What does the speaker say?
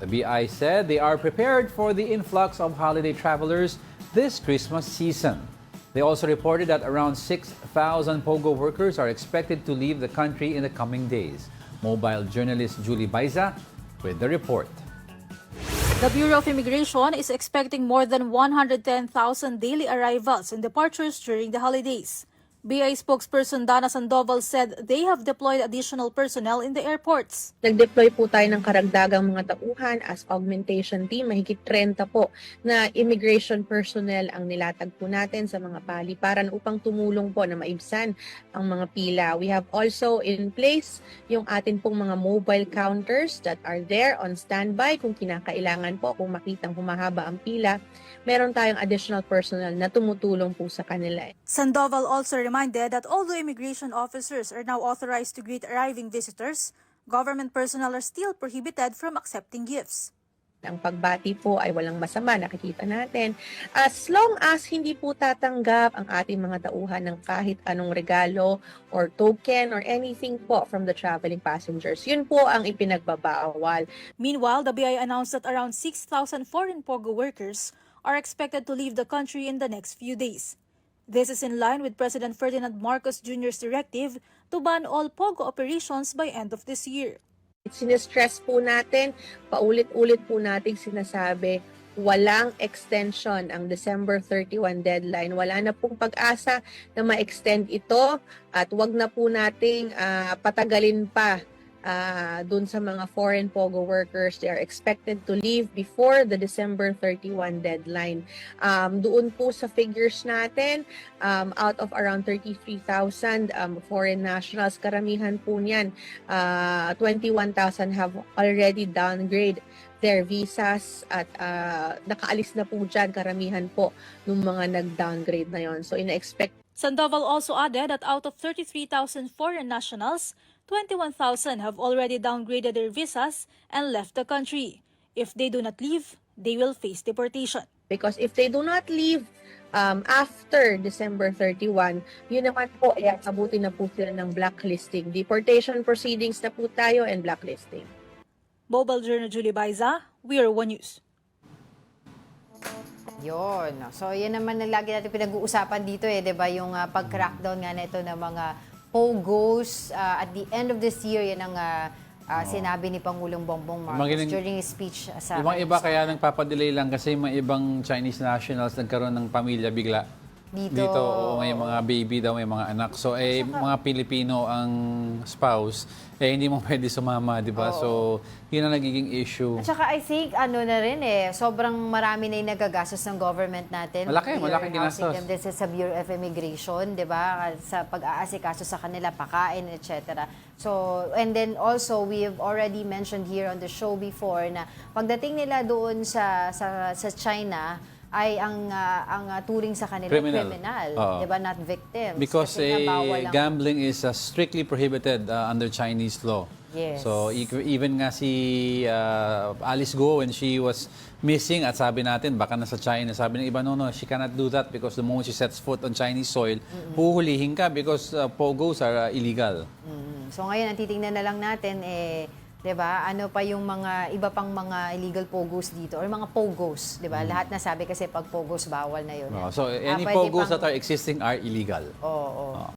The BI said they are prepared for the influx of holiday travelers this Christmas season. They also reported that around 6,000 POGO workers are expected to leave the country in the coming days. Mobile journalist Julie Baiza with the report. The Bureau of Immigration is expecting more than 110,000 daily arrivals and departures during the holidays. BI spokesperson Dana Sandoval said they have deployed additional personnel in the airports. Nag-deploy po tayo ng karagdagang mga tauhan as augmentation team. Mahigit 30 po na immigration personnel ang nilatag po natin sa mga paliparan upang tumulong po na maibsan ang mga pila. We have also in place yung atin pong mga mobile counters that are there on standby kung kinakailangan po, kung makitang humahaba ang pila. Meron tayong additional personnel na tumutulong po sa kanila. Sandoval also reminded that although immigration officers are now authorized to greet arriving visitors, government personnel are still prohibited from accepting gifts. Ang pagbati po ay walang masama, nakikita natin. As long as hindi po tatanggap ang ating mga tauhan ng kahit anong regalo or token or anything po from the traveling passengers, yun po ang ipinagbabawal. Meanwhile, the BI announced that around 6,000 foreign POGO workers are expected to leave the country in the next few days. This is in line with President Ferdinand Marcos Jr.'s directive to ban all POGO operations by end of this year. Sinestress po natin, paulit-ulit po nating sinasabi, walang extension ang December 31 deadline. Wala na pong pag-asa na ma-extend ito at wag na po nating patagalin pa dun sa mga foreign POGO workers. They are expected to leave before the December 31 deadline. Doon po sa figures natin, out of around 33,000 foreign nationals, karamihan po niyan, 21,000 have already downgrade their visas at nakaalis na po dyan, karamihan po ng mga nag-downgrade na yon. So ina-expect. Sandoval also added that out of 33,000 foreign nationals, 21,000 have already downgraded their visas and left the country. If they do not leave, they will face deportation. Because if they do not leave after December 31, yun naman po, abutin na po sila ng blacklisting. Deportation proceedings na po tayo and blacklisting. Mobile Journal Julie Baiza, We Are One News. Yun. So, yan naman na lagi natin pinag-uusapan dito eh, 'di ba? Yung pag-crackdown nga nito ng mga POGOs at the end of this year, yan ang sinabi ni Pangulong Bongbong Marcos during his speech sa Ibang iba kaya nagpapadelay lang kasi may ibang Chinese nationals nagkaroon ng pamilya bigla. Dito oo, may mga baby daw, may mga anak. So, mga Pilipino ang spouse, hindi mo pwede sumama, di ba? So, yun ang nagiging issue. At saka I think, na rin sobrang marami na yung nagagastos ng government natin. Malaki ginastos. This is sa Bureau of Immigration, di ba? Sa pag-aasikaso sa kanila, pakain, etc. So, and then also, we have already mentioned here on the show before na pagdating nila doon sa China, ay ang turing sa kanila criminal, di ba, not victims. Because gambling is strictly prohibited under Chinese law. Yes. So even nga si Alice Go, when she was missing at sabi natin baka nasa China, sabi ng iba, no, she cannot do that because the moment she sets foot on Chinese soil, huhulihin ka because POGOs are illegal. So ngayon, ang titingnan na lang natin, 'di ba? Ano pa yung mga iba pang mga illegal POGOs dito or mga POGOs, 'di ba? Lahat na sabi kasi pag POGOs bawal na 'yon. So any POGOs that are existing are illegal. Oo.